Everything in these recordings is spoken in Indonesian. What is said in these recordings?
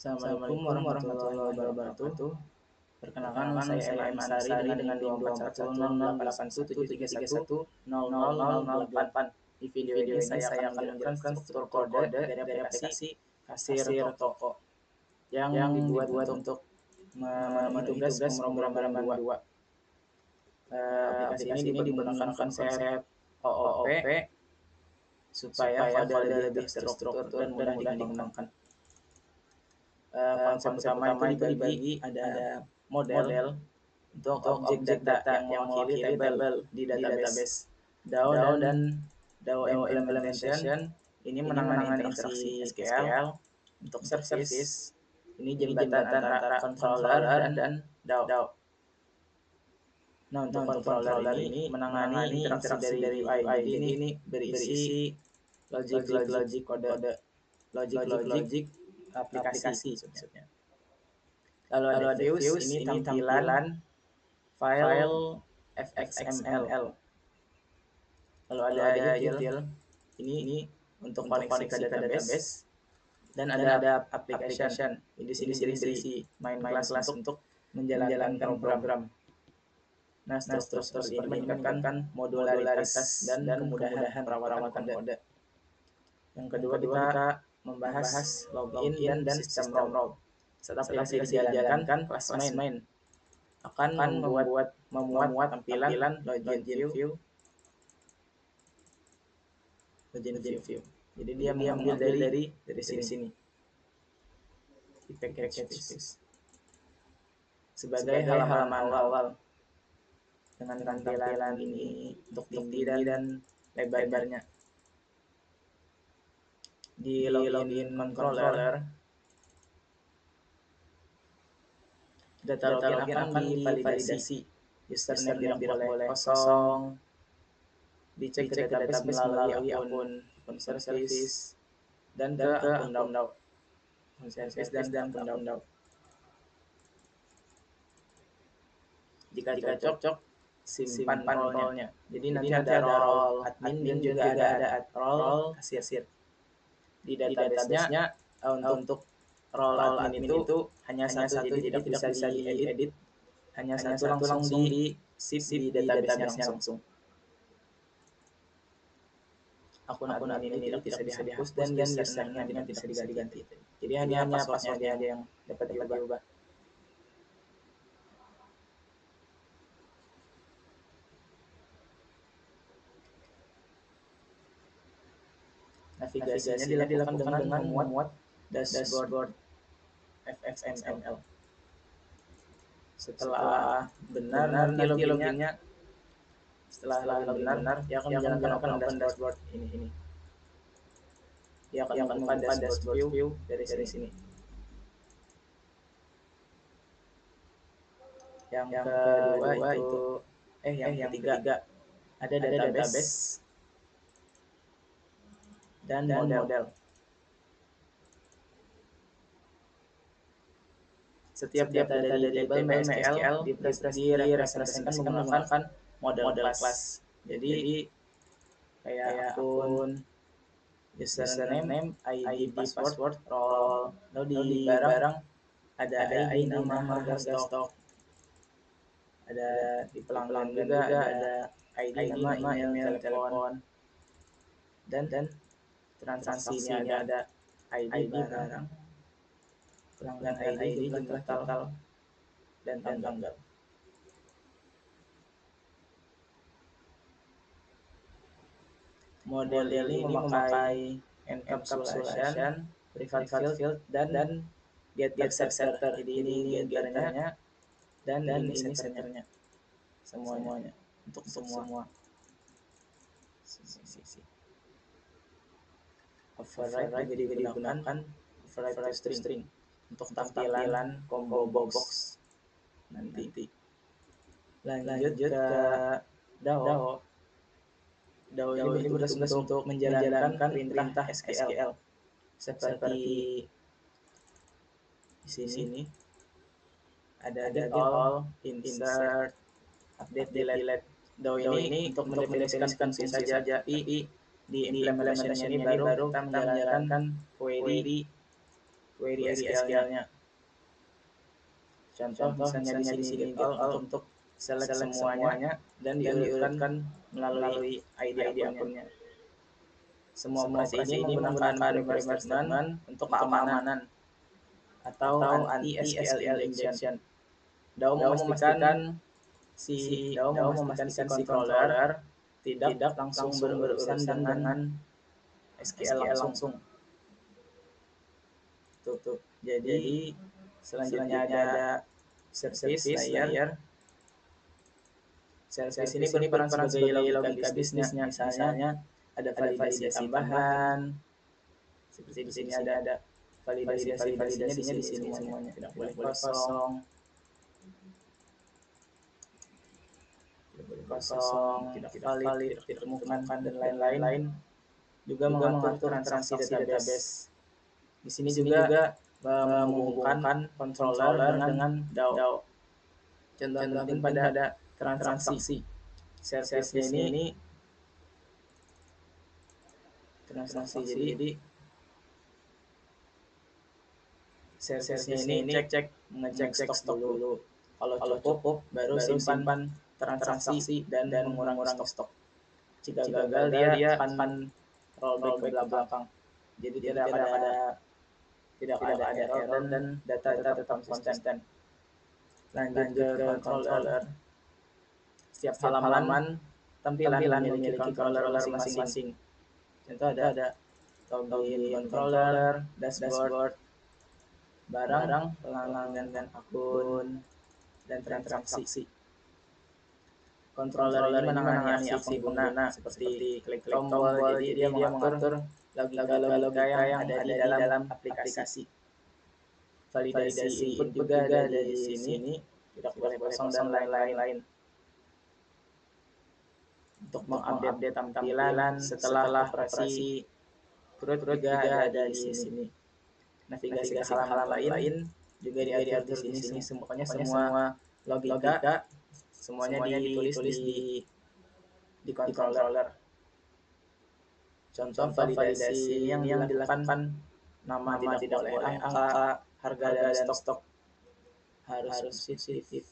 Assalamualaikum warahmatullahi wabarakatuh. Perkenalkan, saya Ema Ansari dengan NIM 241088173100008. Di video ini saya akan menjelaskan struktur kode dari aplikasi kasir toko yang dibuat untuk memenuhi tugas pemrograman 2. Aplikasi ini menggunakan konsep OOP supaya kode lebih terstruktur dan mudah dikembangkan. Konsep utama itu dibagi ada model untuk objek data yang mewakili tabel di database. DAO dan DAO implementation ini menangani interaksi SQL. Untuk service ini jembatan antara controller dan DAO. Nah, untuk controller ini menangani interaksi dari UI. Jadi ini berisi logic kode, logic aplikasi maksudnya. Lalu ada views, ini tampilan file XML. Lalu ada util, ini untuk koneksi ke database. Dan ada application. Di sini berisi main class untuk menjalankan program. Nah, struktur seperti ini meningkatkan modularitas dan kemudahan perawatan kode. Yang kedua kita membahas login dan sistem role. Setelah aplikasi dijalankan, kelas main akan memuat tampilan login view. Jadi dia mengambil dari sini. Di package sebagai halaman awal dengan tampilan ini untuk tinggi dan lebarnya. Di login controller, data login akan divalidasi. Username tidak boleh kosong. Dicek ke database melalui akun service dan ke akun DAO. Service dan akun DAO. Jika cocok, simpan role-nya. Jadi nanti ada role admin dan juga ada role kasir. Di database-nya untuk role admin itu hanya satu, jadi tidak bisa diedit. Hanya satu langsung di save di database-nya langsung. Akun admin ini tidak bisa dihapus dan username-nya tidak bisa diganti. Jadi hanya password-nya aja yang dapat diubah. Navigasinya dilakukan dengan memuat dashboard XML. Setelah benar nanti loginnya, setelah benar dia akan menjalankan open dashboard ini. Dia akan membuka dashboard view dari sini. Yang kedua itu yang ketiga ada database dan model. Setiap data dari table MySQL direpresentasikan menggunakan model class. Jadi kayak akun, username, ID, password, role. Lalu di barang ada ID, nama, harga stok. Ada di pelanggan juga ada ID, nama, email, telepon. Dan transaksinya ada ID barang, pelanggan ID, jumlah total, dan tanggal. Model ini memakai encapsulation, private field, dan get setter. Jadi ini getternya dan ini setternya. Semuanya untuk semua. Override juga digunakan override to string untuk tampilan combo box nanti. Lanjut ke DAO. DAO ini bertugas untuk menjalankan perintah SQL seperti di sini ada get all, insert, update, delete. DAO ini untuk mendefinisikan fungsi saja, tapi di implementasinya ini baru kita menjalankan query query SQL-nya. Contoh misalnya di sini get all untuk select semuanya dan diurutkan melalui ID akunnya. Semua operasi ini menggunakan primer statement untuk keamanan atau anti SQL injection. DAO memastikan si controller tidak langsung berurusan dengan SQL langsung. Tuh. Jadi selanjutnya ada service layer. Service ini berperan sebagai logika bisnisnya. Misalnya ada validasi tambahan. Seperti di sini ada validasinya di sini semuanya. Tidak boleh kosong. Tidak valid, tidak ditemukan dan lain-lain. Juga mengatur transaksi database. Di sini juga menghubungkan controller dengan DAO. Contoh penting pada transaksi service ini transaksi. Jadi service ini ngecek stok dulu. Kalau cukup baru simpan transaksi dan mengurangi stok. Jika gagal dia akan rollback ke belakang. Jadi tidak ada error dan data tetap konsisten. Lanjut ke controller. Setiap halaman tampilan memiliki controller masing-masing. Contoh ada login controller, dashboard, barang, pelanggan akun, dan transaksi. Controller ini menangani aksi pengguna seperti klik tombol, jadi dia mengatur logika yang ada di dalam aplikasi. Validasi input juga ada di sini, tidak boleh kosong dan lain-lain. Untuk mengupdate tampilan setelah operasi CRUD juga ada di sini. Navigasi ke halaman lain juga diatur di sini. Pokoknya semua logika semuanya ditulis di controller. Contoh validasi yang dilakukan, nama tidak boleh angka, harga dan stok harus positif.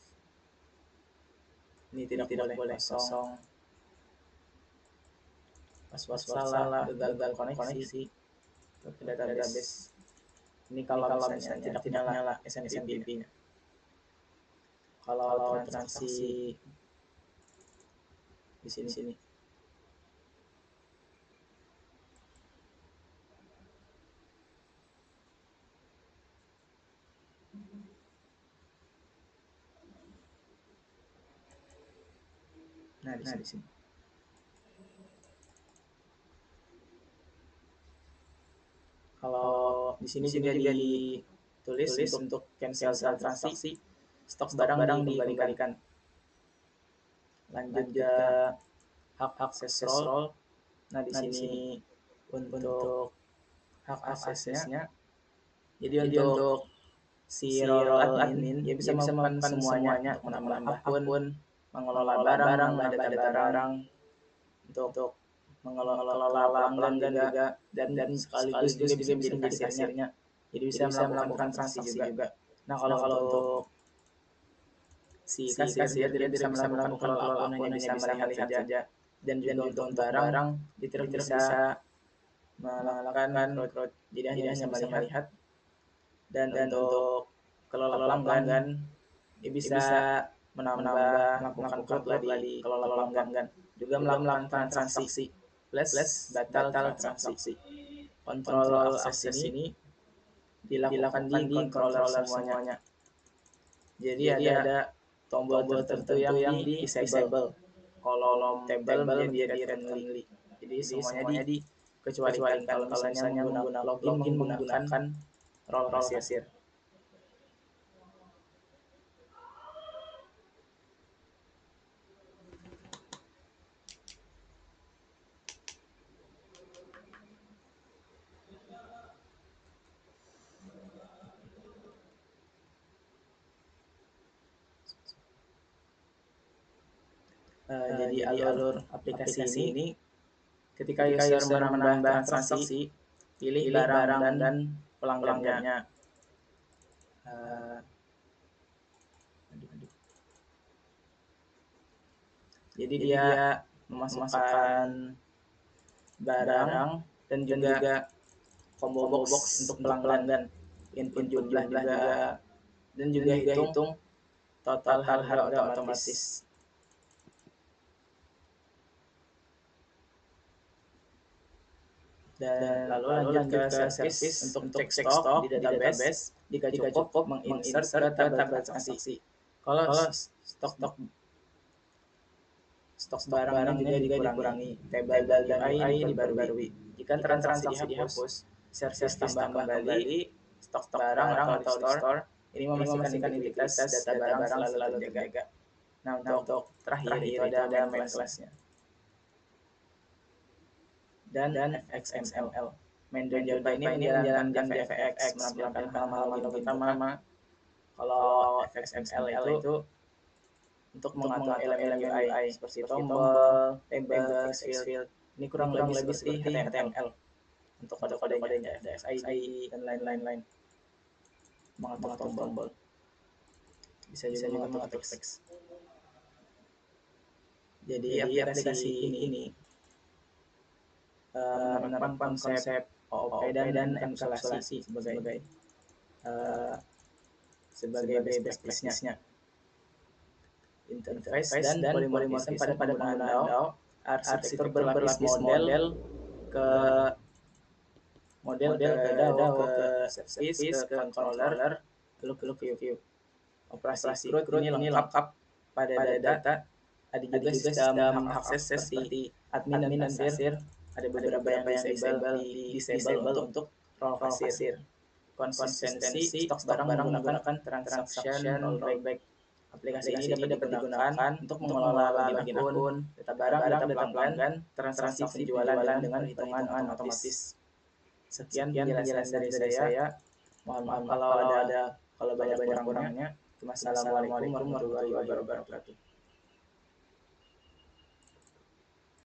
Ini tidak boleh kosong. Password salah, gagal koneksi ke database. Ini kalau misalnya tidak nyala SMTP-nya. Kalau transaksi di sini. Nah, di sini. Kalau di sini juga ditulis untuk cancel transaksi, stok barang dikembalikan. Lanjut ke hak akses role. Nah, di sini untuk hak aksesnya. Jadi untuk si role admin dia bisa melakukan semuanya, untuk menambah akun, mengelola barang, menambah data barang, untuk mengelola pelanggan juga dan sekaligus juga bisa menjadi kasirnya. Jadi bisa melakukan transaksi juga. Nah, kalau untuk si kasir dia bisa melakukan kontrol akun, hanya bisa melihat saja. Dan juga untuk barang dia tidak bisa melakukan crowd. Jadi hanya bisa melihat. Dan untuk kelola pelanggan dia bisa melakukan crowd di kelola pelanggan. Juga melakukan transaksi plus batal transaksi. Kontrol akses ini dilakukan di controller semuanya. Jadi ada tombol tertentu yang di disable. Kolom table menjadi friendly. Jadi semuanya dikecualikan kalau misalnya login menggunakan role kasir. Jadi alur aplikasi ini ketika user menambah transaksi, pilih barang dan pelanggannya. Jadi dia memasukkan barang dan juga combo box untuk pelanggan, input jumlah juga, dan juga hitung total harga otomatis. Dan lalu lanjut ke service untuk cek stok di database jika cukup menginsert ke tabel transaksi. Kalau stok barangnya juga dikurangi, tabel UI diperbarui. Jika transaksi dihapus, service tambah kembali stok barang atau restore. Ini memastikan integritas data barang selalu terjaga. Nah, untuk terakhir itu ada main class-nya dan XML. Main Java ini menjalankan JavaFX, menampilkan halaman login pertama. Kalau XML itu untuk mengatur elemen UI seperti tombol, table, text field. Ini kurang lebih seperti HTML. Untuk kode-kodenya ada SID dan lain-lain. Mengatur tombol. Bisa juga mengatur teks. Jadi aplikasi ini menerapkan konsep OOP dan enkapsulasi sebagai best practice-nya. Interface dan polymorphism pada penggunaan DAO, arsitektur berlapis model ke DAO, ke service, ke controller, lalu ke view. Operasi CRUD ini lengkap pada data. Ada juga sistem akses seperti admin dan kasir. Ada beberapa yang disable untuk role kasir. Konsistensi stok barang menggunakan transaction rollback. Aplikasi ini dapat digunakan untuk mengelola login akun, data barang, data pelanggan, transaksi penjualan dengan perhitungan otomatis. Sekian penjelasan dari saya. Mohon maaf kalau banyak kurangnya. Wassalamualaikum warahmatullahi wabarakatuh.